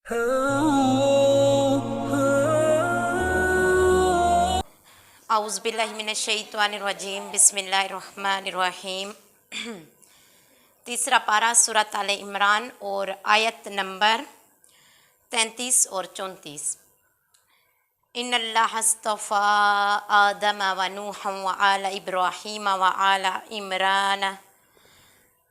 औज़ु बिल्लाहि मिनश्शैतानिर्रजीम बिस्मिल्लाहिर्रहमानिर्रहीम। तीसरा पारा सूरत आले इमरान और आयत नंबर 33 और 34। इन्नल्लाह अस्तफ़ा आदम व नूहन व आला इब्राहीम व आला इमरान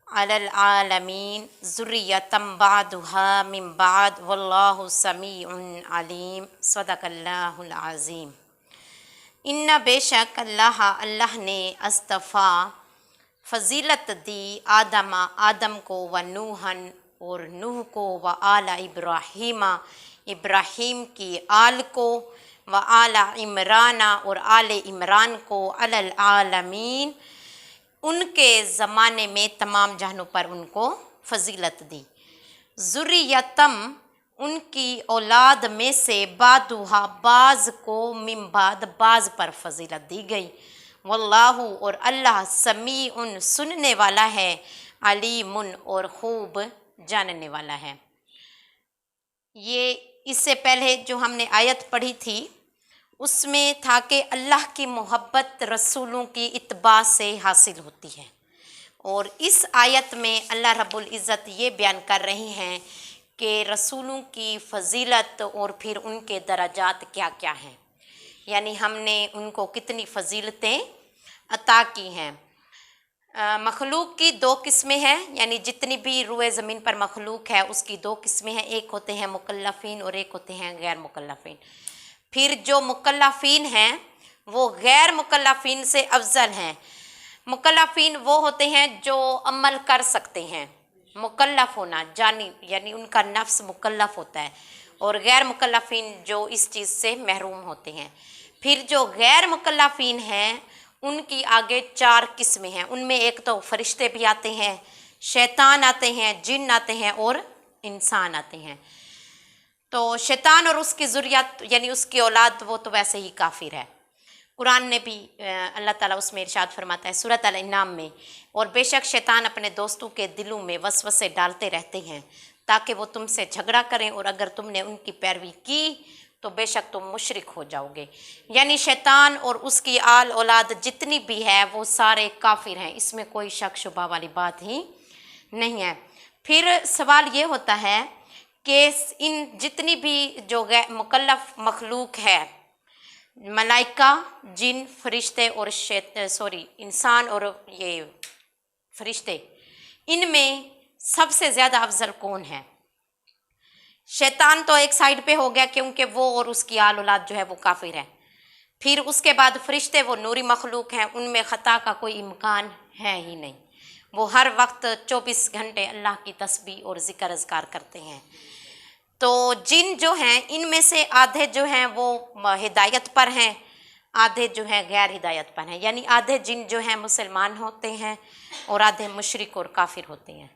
अलल आलमीन ज़ुर्रियतम बादुहा मिन बाद वल्लाहु समीउन अलीम। सदक़ल्लाहुल अज़ीम। इन्ना बेशक अल्लाह ने अस्तफ़ा फ़जीलत दी आदम को व नूहन और नूह को व आला इब्राहीम की आल को व आला इमराना और आले इमरान को अलल आलमीन उनके ज़माने में तमाम जहानों पर उनको फ़जीलत दी। ज़ुर्रियतम उनकी औलाद में से बादुहा बाज़ को मिम्बाद बाज़ पर फ़जीलत दी गई। वल्लाहु और अल्लाह समीउन सुनने वाला है, अलीमुन और खूब जानने वाला है। ये इससे पहले जो हमने आयत पढ़ी थी उसमें था कि अल्लाह की मोहब्बत रसूलों की इत्बा से हासिल होती है, और इस आयत में अल्लाह रब्बुल इज़्ज़त ये बयान कर रही हैं कि रसूलों की फ़जीलत और फिर उनके दराजात क्या क्या हैं, यानी हमने उनको कितनी फ़जीलतें अता की हैं। मखलूक की दो किस्में हैं, यानी जितनी भी रुए ज़मीन पर मखलूक है उसकी दो किस्में हैं, एक होते हैं मुकल्लफ़ीन और एक होते हैं गैर मुकल्लफ़ीन। फिर जो मुकल्लफ़ीन हैं वो गैर मुकल्लफ़ीन से अफजल हैं। मुकल्लफ़ीन वो होते हैं जो अमल कर सकते हैं, मुकल्लफ़ होना जानी यानी उनका नफ्स मुकल्लफ़ होता है, और गैर मुकल्लफ़ीन जो इस चीज़ से महरूम होते हैं। फिर जो गैर मुकल्लफ़ीन हैं उनकी आगे चार किस्में हैं। उनमें एक तो फरिश्ते भी आते हैं, शैतान आते हैं, जिन आते हैं और इंसान आते हैं। तो शैतान और उसकी ज़ुर्रियत यानी उसकी औलाद वो तो वैसे ही काफिर है। कुरान ने भी अल्लाह ताला उसमें इरशाद फरमाता है सूरत अल-इनाम में, और बेशक शैतान अपने दोस्तों के दिलों में वसवसे डालते रहते हैं ताकि वो तुमसे झगड़ा करें, और अगर तुमने उनकी पैरवी की तो बेशक तुम मुशरिक हो जाओगे। यानी शैतान और उसकी आल औलाद जितनी भी है वो सारे काफिर हैं, इसमें कोई शक शुबा वाली बात ही नहीं है। फिर सवाल ये होता है कि इन जितनी भी जो मुकल्लफ मखलूक है, मलाइका, जिन, फरिश्ते और इंसान और ये फरिश्ते, इनमें सबसे ज़्यादा अफजल कौन है? शैतान तो एक साइड पे हो गया क्योंकि वो और उसकी आल औलाद जो है वो काफिर है। फिर उसके बाद फरिश्ते वो नूरी मखलूक हैं, उनमें ख़ता का कोई इम्कान है ही नहीं, वो हर वक्त 24 घंटे अल्लाह की तस्बीह और ज़िक्र अज़कार करते हैं। तो जिन जो हैं इनमें से आधे जो हैं वो हिदायत पर हैं, आधे जो हैं गैर हिदायत पर हैं, यानी आधे जिन जो हैं मुसलमान होते हैं और आधे मुशरिक और काफिर होते हैं।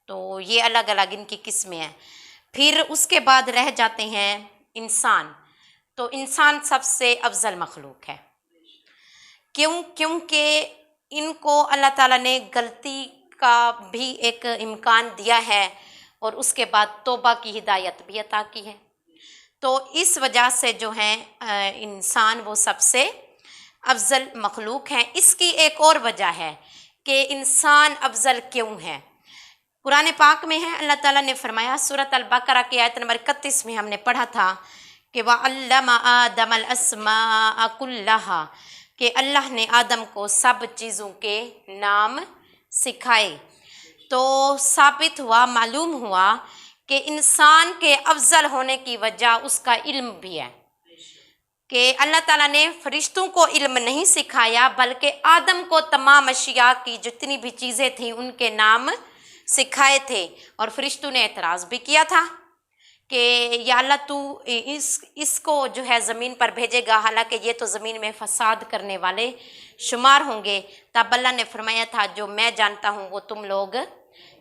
तो ये अलग अलग इनकी किस्में हैं। फिर उसके बाद रह जाते हैं इंसान। तो इंसान सबसे अफजल मखलूक है, क्योंकि इनको अल्लाह ताला ने गलती का भी एक इम्कान दिया है और उसके बाद तौबा की हिदायत भी अता की है। तो इस वजह से जो है इंसान वो सबसे अफजल मखलूक हैं। इसकी एक और वजह है कि इंसान अफजल क्यों है। कुरान पाक में है, अल्लाह ताला ने फरमाया सूरत अल-बकरा की आयत नंबर 31 में हमने पढ़ा था कि वअल्लमा आदमल अस्माअ कुल्लहा, कि अल्लाह ने आदम को सब चीज़ों के नाम सिखाए। तो साबित हुआ, मालूम हुआ कि इंसान के अफजल होने की वजह उसका इल्म भी है, कि अल्लाह ताला ने फरिश्तों को इल्म नहीं सिखाया बल्कि आदम को तमाम अशिया की जितनी भी चीज़ें थीं उनके नाम सिखाए थे। और फरिश्तों ने एतराज़ भी किया था कि या अल्लाह तू इसको जो है ज़मीन पर भेजेगा, हालांकि ये तो ज़मीन में फसाद करने वाले शुमार होंगे। तब अल्लाह ने फरमाया था जो मैं जानता हूँ वो तुम लोग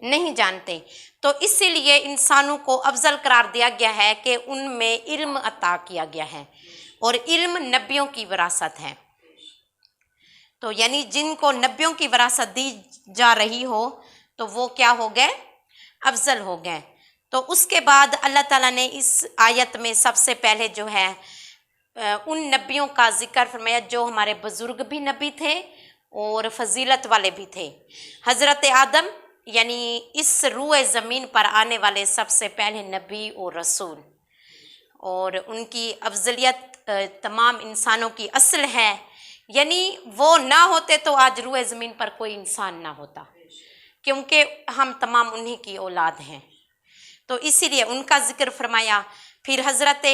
नहीं जानते। तो इसीलिए इंसानों को अफजल करार दिया गया है कि उनमें इल्म अता किया गया है, और इल्म नबियों की विरासत है। तो यानी जिनको नबियों की विरासत दी जा रही हो तो वो क्या हो गए? अफजल हो गए। تو اس کے بعد اللہ تعالیٰ نے اس آیت میں سب سے پہلے جو ہے ان نبیوں کا ذکر فرمایا جو ہمارے بزرگ بھی نبی تھے اور فضیلت والے بھی تھے۔ حضرت آدم یعنی اس روئے زمین پر آنے والے سب سے پہلے نبی اور رسول، اور ان کی افضلیت تمام انسانوں کی اصل ہے، یعنی وہ نہ ہوتے تو آج روئے زمین پر کوئی انسان نہ ہوتا، کیونکہ ہم تمام انہی کی اولاد ہیں، تو اسی لیے ان کا ذکر فرمایا۔ پھر حضرت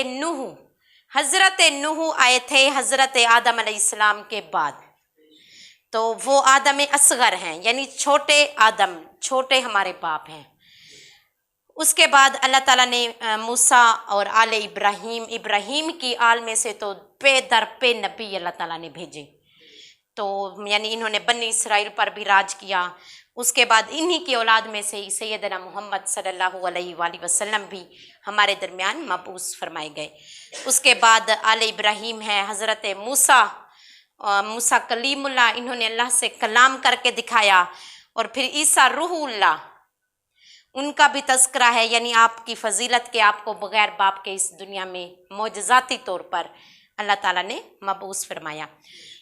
نوح آئے تھے حضرت آدم علیہ السلام کے بعد، تو وہ آدم اصغر ہیں، یعنی چھوٹے آدم، چھوٹے ہمارے باپ ہیں۔ اس کے بعد اللہ تعالیٰ نے موسیٰ اور آل ابراہیم کی آل میں سے تو پے در پے نبی اللہ تعالیٰ نے بھیجے، تو یعنی انہوں نے بنی اسرائیل پر بھی راج کیا۔ اس کے بعد انہی کی اولاد میں سے سیدنا محمد صلی اللہ علیہ وآلہ وسلم بھی ہمارے درمیان مبعوث فرمائے گئے۔ اس کے بعد آل ابراہیم ہے حضرت موسیٰ کلیم اللہ، انہوں نے اللہ سے کلام کر کے دکھایا، اور پھر عیسیٰ روح اللہ، ان کا بھی تذکرہ ہے، یعنی آپ کی فضیلت کے آپ کو بغیر باپ کے اس دنیا میں معجزاتی طور پر اللہ تعالیٰ نے مبعوث فرمایا۔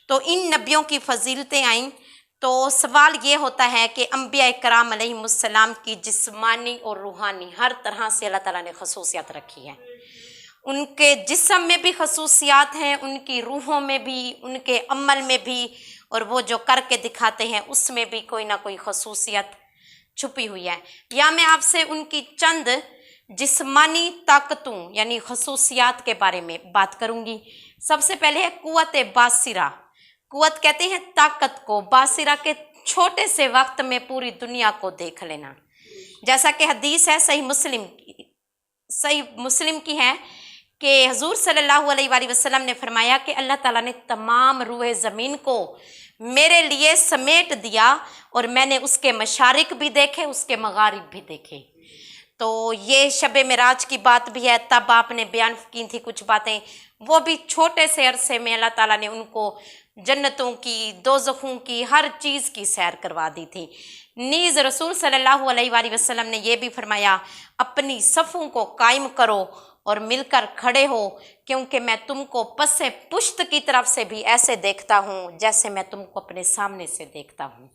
تو ان نبیوں کی فضیلتیں آئیں، تو سوال یہ ہوتا ہے کہ انبیاء کرام علیہم السلام کی جسمانی اور روحانی ہر طرح سے اللہ تعالیٰ نے خصوصیات رکھی ہے۔ ان کے جسم میں بھی خصوصیات ہیں، ان کی روحوں میں بھی، ان کے عمل میں بھی، اور وہ جو کر کے دکھاتے ہیں اس میں بھی کوئی نہ کوئی خصوصیت چھپی ہوئی ہے۔ یا میں آپ سے ان کی چند جسمانی طاقتوں یعنی خصوصیات کے بارے میں بات کروں گی۔ سب سے پہلے ہے قوت باصرہ۔ قوت کہتے ہیں طاقت کو، باصرہ کے چھوٹے سے وقت میں پوری دنیا کو دیکھ لینا، جیسا کہ حدیث ہے صحیح مسلم کی ہے کہ حضور صلی اللہ علیہ وآلہ وسلم نے فرمایا کہ اللہ تعالیٰ نے تمام روئے زمین کو میرے لیے سمیٹ دیا، اور میں نے اس کے مشارق بھی دیکھے، اس کے مغارب بھی دیکھے۔ تو یہ شب معراج کی بات بھی ہے، تب آپ نے بیان کی تھی کچھ باتیں، وہ بھی چھوٹے سے عرصے میں اللہ تعالیٰ نے ان کو جنتوں کی، دوزخوں کی، ہر چیز کی سیر کروا دی تھی۔ نیز رسول صلی اللہ علیہ وآلہ وسلم نے یہ بھی فرمایا، اپنی صفوں کو قائم کرو اور مل کر کھڑے ہو، کیونکہ میں تم کو پس پشت کی طرف سے بھی ایسے دیکھتا ہوں جیسے میں تم کو اپنے سامنے سے دیکھتا ہوں۔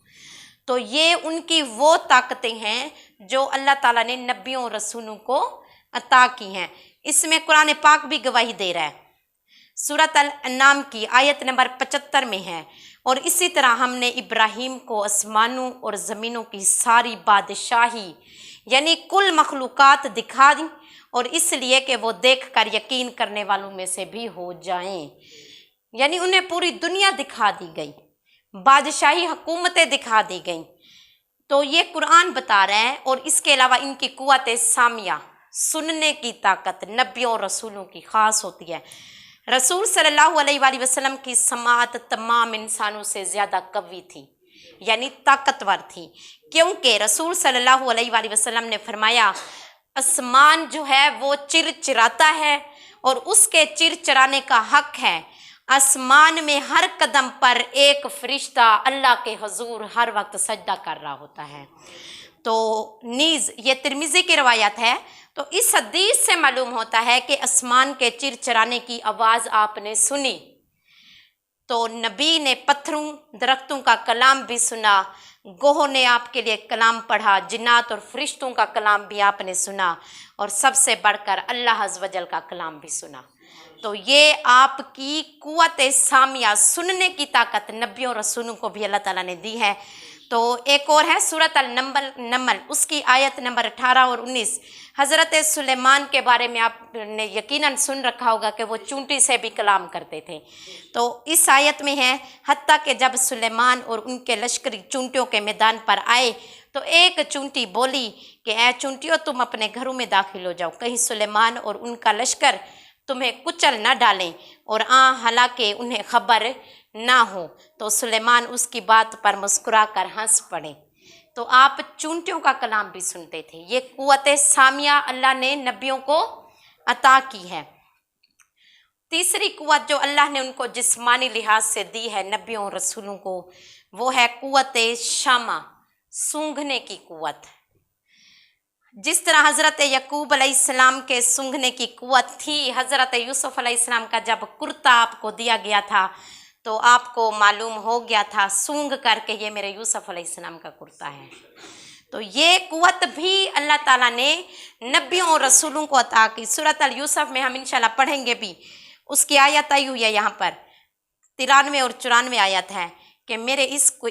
تو یہ ان کی وہ طاقتیں ہیں جو اللہ تعالیٰ نے نبیوں اور رسولوں کو عطا کی ہیں۔ اس میں قرآن پاک بھی گواہی دے رہا ہے، سورۃ الانعام کی آیت نمبر 75 میں ہے، اور اسی طرح ہم نے ابراہیم کو آسمانوں اور زمینوں کی ساری بادشاہی یعنی کل مخلوقات دکھا دیں، اور اس لیے کہ وہ دیکھ کر یقین کرنے والوں میں سے بھی ہو جائیں، یعنی انہیں پوری دنیا دکھا دی گئی، بادشاہی حکومتیں دکھا دی گئیں۔ تو یہ قرآن بتا رہا ہے، اور اس کے علاوہ ان کی قوت سامیہ، سننے کی طاقت نبیوں اور رسولوں کی خاص ہوتی ہے۔ رسول صلی اللہ علیہ وآلہ وسلم کی سماعت تمام انسانوں سے زیادہ قوی تھی، یعنی طاقتور تھی، کیونکہ رسول صلی اللہ علیہ وآلہ وسلم نے فرمایا آسمان جو ہے وہ چرچراتا ہے، اور اس کے چرچرانے کا حق ہے۔ آسمان میں ہر قدم پر ایک فرشتہ اللہ کے حضور ہر وقت سجدہ کر رہا ہوتا ہے۔ تو نیز یہ ترمذی کی روایت ہے، تو اس حدیث سے معلوم ہوتا ہے کہ آسمان کے چرچرانے کی آواز آپ نے سنی، تو نبی نے پتھروں درختوں کا کلام بھی سنا، گوہوں نے آپ کے لیے کلام پڑھا، جنات اور فرشتوں کا کلام بھی آپ نے سنا، اور سب سے بڑھ کر اللہ عز و جل کا کلام بھی سنا۔ تو یہ آپ کی قوت سامیہ، سننے کی طاقت نبیوں رسولوں کو بھی اللہ تعالیٰ نے دی ہے۔ تو ایک اور ہے سورۃ النمل، اس کی آیت نمبر 18 اور 19۔ حضرت سلیمان کے بارے میں آپ نے یقیناً سن رکھا ہوگا کہ وہ چونٹی سے بھی کلام کرتے تھے۔ تو اس آیت میں ہے، حتیٰ کہ جب سلیمان اور ان کے لشکری چونٹیوں کے میدان پر آئے تو ایک چونٹی بولی کہ اے چونٹیوں تم اپنے گھروں میں داخل ہو جاؤ، کہیں سلیمان اور ان کا لشکر تمہیں کچل نہ ڈالیں اور حالانکہ انہیں خبر نہ ہو۔ تو سلیمان اس کی بات پر مسکرا کر ہنس پڑے۔ تو آپ چونٹیوں کا کلام بھی سنتے تھے۔ یہ قوت سامیہ اللہ نے نبیوں کو عطا کی ہے۔ تیسری قوت جو اللہ نے ان کو جسمانی لحاظ سے دی ہے نبیوں رسولوں کو، وہ ہے قوت شامہ، سونگھنے کی قوت۔ जिस तरह हज़रत यकूब अलैहिस्सलाम के सूंघने की कुव्वत थी, हज़रत यूसुफ अलैहिस्सलाम का जब कुर्ता आपको दिया गया था तो आपको मालूम हो गया था सूंघ करके ये मेरे यूसुफ अलैहिस्सलाम का कुर्ता है। तो ये कुव्वत भी अल्लाह ताला ने नबियों और रसूलों को अता की। सूरत अल यूसुफ में हम इंशाल्लाह पढ़ेंगे भी, उसकी आयत आई हुई है यहाँ पर 93 और 94 आयत है कि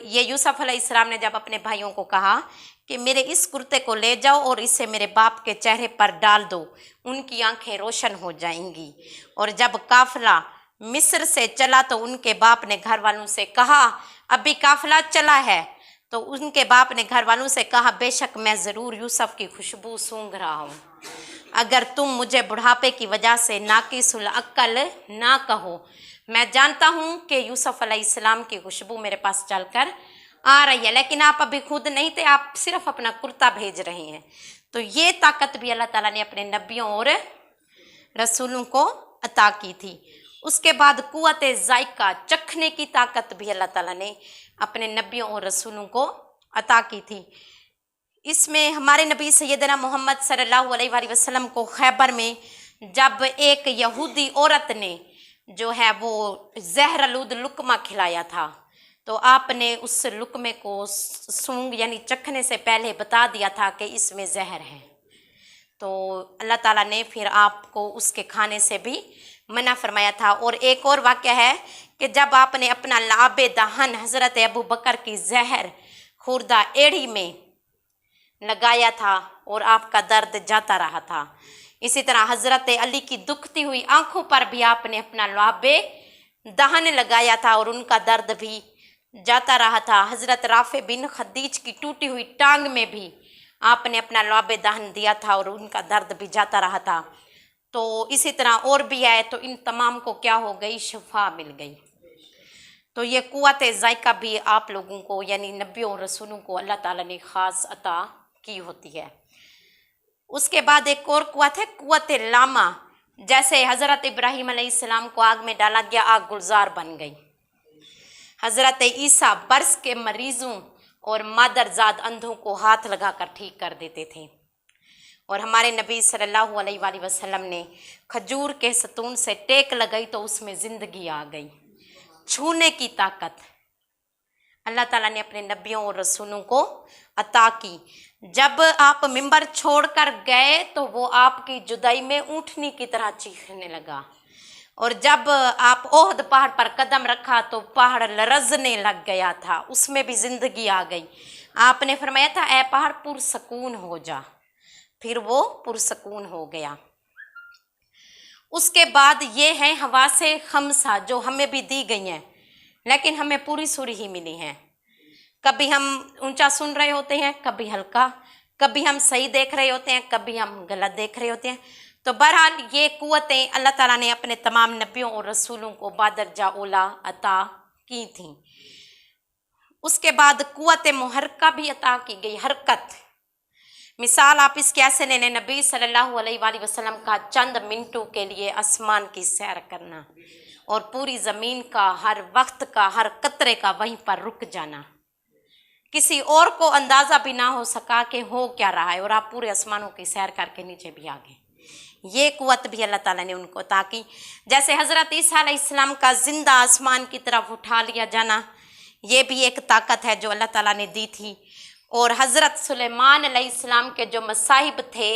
ये यूसुफ अलैहिस्सलाम ने जब अपने भाइयों को कहा कि मेरे इस कुर्ते को ले जाओ और इसे मेरे बाप के चेहरे पर डाल दो, उनकी आंखें रोशन हो जाएंगी। और जब काफिला मिस्र से चला तो उनके बाप ने घर वालों से कहा, अभी काफिला चला है, तो उनके बाप ने घर वालों से कहा, बेशक मैं ज़रूर यूसुफ की खुशबू सूंघ रहा हूँ, अगर तुम मुझे बुढ़ापे की वजह से नाकिसुल अक्ल ना कहो, मैं जानता हूँ कि यूसुफ अलैहिस्सलाम की खुशबू मेरे पास चलकर आ रही है, लेकिन आप अभी खुद नहीं थे, आप सिर्फ अपना कुर्ता भेज रहे हैं। तो ये ताकत भी अल्लाह ताला ने अपने नबियों और रसूलों को अता की थी। उसके बाद कुव्वत ज़ायका, चखने की ताकत भी अल्लाह ताला ने अपने नबियों और रसूलों को अता की थी। इसमें हमारे नबी सैयदना मोहम्मद सल्लल्लाहु अलैहि वसल्लम को खैबर में जब एक यहूदी औरत ने जो है वो जहरलूद लुकमा खिलाया था, तो आपने उस लुकमे को सूंघ यानी चखने से पहले बता दिया था कि इसमें जहर है। तो अल्लाह ताला ने फिर आपको उसके खाने से भी मना फरमाया था। और एक और वाक़या है कि जब आपने अपना लाबे दहन हज़रत अबू बकर की जहर खुर्दा एड़ी में लगाया था और आपका दर्द जाता रहा था, इसी तरह हज़रत अली की दुखती हुई आंखों पर भी आपने अपना लाबे दहन लगाया था और उनका दर्द भी जाता रहा था। हज़रत राफ़े बिन खदीज की टूटी हुई टांग में भी आपने अपना लाबे दहन दिया था और उनका दर्द भी जाता रहा था। तो इसी तरह और भी आए, तो इन तमाम को क्या हो गई, शिफा मिल गई। तो ये कुव्वत ज़ायका भी आप लोगों को यानी नबियों और रसूलों को अल्लाह ताला ने ख़ास अता की होती है। उसके बाद एक और कुव्वत है कुव्वत लामा। जैसे हज़रत इब्राहीम अलैहिस्सलाम को आग में डाला गया, आग गुलजार बन गई। हज़रत ईसा बर्स के मरीज़ों और मादरजाद अंधों को हाथ लगाकर ठीक कर देते थे। और हमारे नबी सल्लल्लाहु अलैहि वसल्लम ने खजूर के सतून से टेक लगाई तो उसमें ज़िंदगी आ गई। छूने की ताकत अल्लाह ताला ने अपने नबियों और रसूलों को अता की। जब आप मिंबर छोड़कर गए तो वो आपकी जुदाई में ऊँटनी की तरह चीखने लगा, और जब आप ओहद पहाड़ पर कदम रखा तो पहाड़ लरजने लग गया था, उसमें भी ज़िंदगी आ गई। आपने फरमाया था, ऐ पहाड़ पुरसकून हो जा, फिर वो पुरसकून हो गया। उसके बाद ये है हवासे खमसा, जो हमें भी दी गई हैं लेकिन हमें पूरी सूरी ही मिली हैं। कभी हम ऊंचा सुन रहे होते हैं, कभी हल्का, कभी हम सही देख रहे होते हैं, कभी हम गलत देख रहे होते हैं। तो बहरहाल ये कुव्वतें अल्लाह ताला ने अपने तमाम नबियों और रसूलों को बादरजा ओला अता की थी। उसके बाद कुव्वत मुहर्रका भी अता की गई, हरकत। मिसाल आप इसके ऐसे ले लें, नबी सल्लल्लाहु अलैहि वसल्लम का चंद मिनटों के लिए आसमान की सैर करना और पूरी ज़मीन का हर वक्त का हर कतरे का वहीं पर रुक जाना, किसी और को अंदाज़ा भी ना हो सका कि हो क्या रहा है, और आप पूरे आसमानों की सैर करके नीचे भी आ गए। ये कुव्वत भी अल्लाह ताला ने उनको अता की। जैसे हज़रत ईसा अलैहिस्सलाम का ज़िंदा आसमान की तरफ उठा लिया जाना, ये भी एक ताकत है जो अल्लाह ताला ने दी थी। और हज़रत सुलेमान अलैहिस्सलाम के जो मसाहिब थे,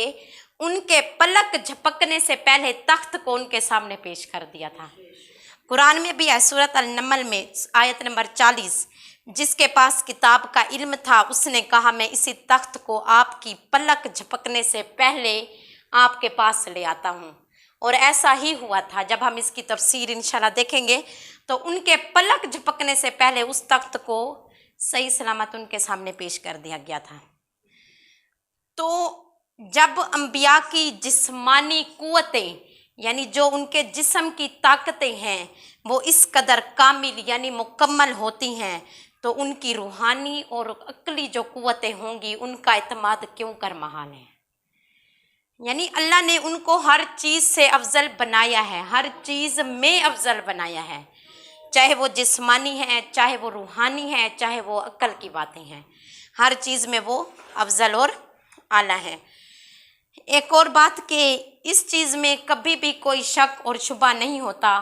उनके पलक झपकने से पहले तख्त को उनके सामने पेश कर दिया था। कुरान में भी है, सूरत अल-नमल में आयत नंबर 40, जिसके पास किताब का इल्म था उसने कहा, मैं इसी तख्त को आपकी पलक झपकने से पहले आपके पास ले आता हूँ। और ऐसा ही हुआ था। जब हम इसकी तफसीर इंशाल्लाह देखेंगे तो उनके पलक झपकने से पहले उस तख्त को सही सलामत उनके सामने पेश कर दिया गया था। तो जब अंबिया की जिस्मानी कुव्वतें यानी जो उनके जिस्म की ताकतें हैं वो इस कदर कामिल यानी मुकम्मल होती हैं, तो उनकी रूहानी और अक्ली जो कुव्वतें होंगी उनका इत्माद क्यों कर महाल है। यानी अल्लाह ने उनको हर चीज़ से अफजल बनाया है, हर चीज़ में अफजल बनाया है, चाहे वो जिस्मानी है, चाहे वो रूहानी है, चाहे वो अक्ल की बातें हैं, हर चीज़ में वो अफजल और आला है। एक और बात कि इस चीज़ में कभी भी कोई शक और शुबा नहीं होता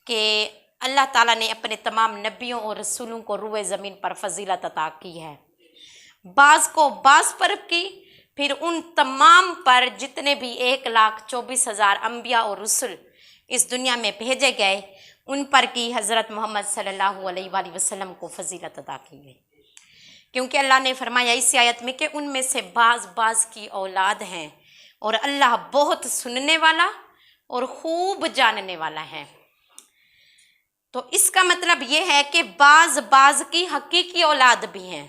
कि अल्लाह ताला ने अपने तमाम नबियों और रसूलों को रूए ज़मीन पर फजीलत अता की है। बाज़ को बाज़ पर की, फिर उन तमाम पर जितने भी 1,24,000 अम्बिया और रसूल इस दुनिया में भेजे गए, उन पर की हज़रत मोहम्मद सल्लल्लाहु अलैहि वसल्लम को फजीलत अता की गई। क्योंकि अल्लाह ने फरमाया इस आयत में कि उनमें से बाज़ की औलाद हैं और अल्लाह बहुत सुनने वाला और खूब जानने वाला है। तो इसका मतलब ये है कि बाज़ की हकीकी औलाद भी हैं।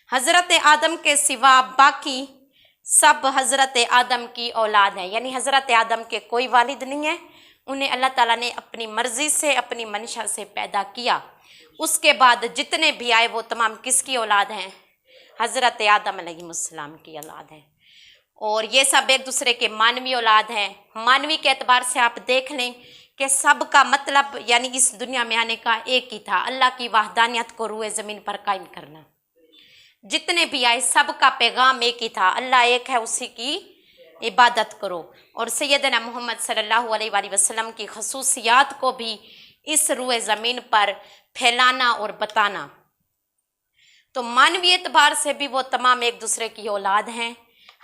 हज़रत आदम के सिवा बाकी सब हज़रत आदम की औलाद हैं, यानी हज़रत आदम के कोई वालिद नहीं है। उन्हें अल्लाह ताला ने अपनी मर्ज़ी से, अपनी मंशा से पैदा किया। उसके बाद जितने भी आए वो तमाम किसकी औलाद हैं? हज़रत आदम अलैहिस्सलाम की औलाद हैं। और ये सब एक दूसरे के मानवी औलाद हैं। मानवी के एतबार से आप देख लें कि सब का मतलब यानी इस दुनिया में आने का एक ही था, अल्लाह की वहदानियत को रूए ज़मीन पर कायम करना। जितने भी आए सब का पैगाम एक ही था, अल्लाह एक है, उसी की इबादत करो। और सैयदना मोहम्मद सल्लल्लाहु अलैहि वसल्लम की खसूसियात को भी इस रूए ज़मीन पर फैलाना और बताना। तो मानवी एतबार से भी वो तमाम एक दूसरे की औलाद हैं,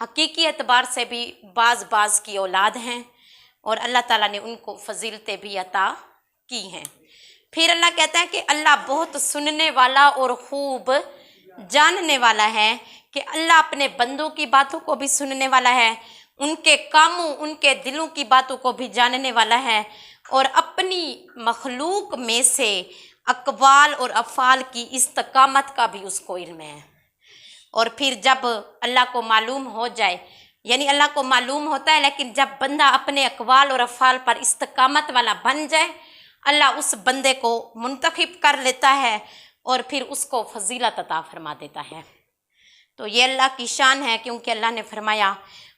हकीकी एतबार से भी बाज़ की औलाद हैं, और अल्लाह ताला ने उनको फजीलतें भी अता की हैं। फिर अल्लाह कहता है कि अल्लाह बहुत सुनने वाला और खूब जानने वाला है, कि अल्लाह अपने बंदों की बातों को भी सुनने वाला है, उनके कामों, उनके दिलों की बातों को भी जानने वाला है, और अपनी मखलूक में से अक़वाल और अफ़ाल की इस्तकामत का भी उसको इल्म है। और फिर जब अल्लाह को मालूम हो जाए, यानी अल्लाह को मालूम होता है, लेकिन जब बंदा अपने अक़वाल और अफ़ाल पर इस्तकामत वाला बन जाए, अल्लाह उस बंदे को मुंतखब कर लेता है और फिर उसको फजीलत अता फरमा देता है। तो ये अल्लाह की शान है, क्योंकि अल्लाह ने फरमाया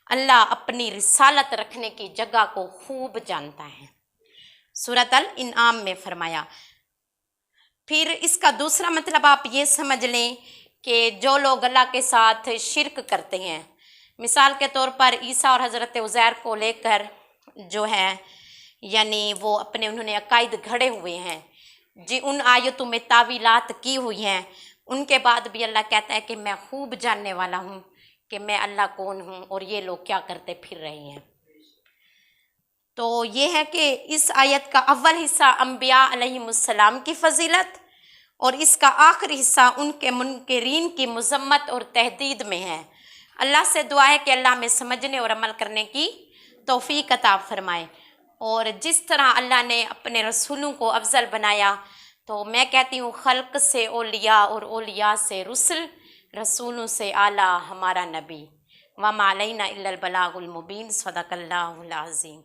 अल्लाह अपनी रिसालत रखने की जगह को खूब जानता है। सूरत अल इनाम में फरमाया। फिर इसका दूसरा मतलब आप ये समझ लें कि जो लोग अल्लाह के साथ शिरक करते हैं, मिसाल के तौर पर ईसा और हज़रत उज़ैर को लेकर जो है, यानी वो अपने उन्होंने अकायद घड़े हुए हैं, जी उन आयतों में तावीलात की हुई हैं, उनके बाद भी अल्लाह कहता है कि मैं खूब जानने वाला हूँ कि मैं अल्लाह कौन हूँ और ये लोग क्या करते फिर रहे हैं। तो ये है कि इस आयत का अव्वल हिस्सा अम्बिया अलैहिमुस्सलाम की फजीलत और इसका आखिरी हिस्सा उनके मुनकरीन की मज़म्मत और तहदीद में है। अल्लाह से दुआ है कि अल्लाह में समझने और अमल करने की तौफीक अता फरमाए। और जिस तरह अल्लाह ने अपने रसूलों को अफजल बनाया, तो मैं कहती हूँ खल्क से औलिया और औलिया से रसूल, रसूलों से आला हमारा नबी। वमा अलैना इल्लल बलागुल मुबीन। सदक़ल्लाहुल अज़ीम।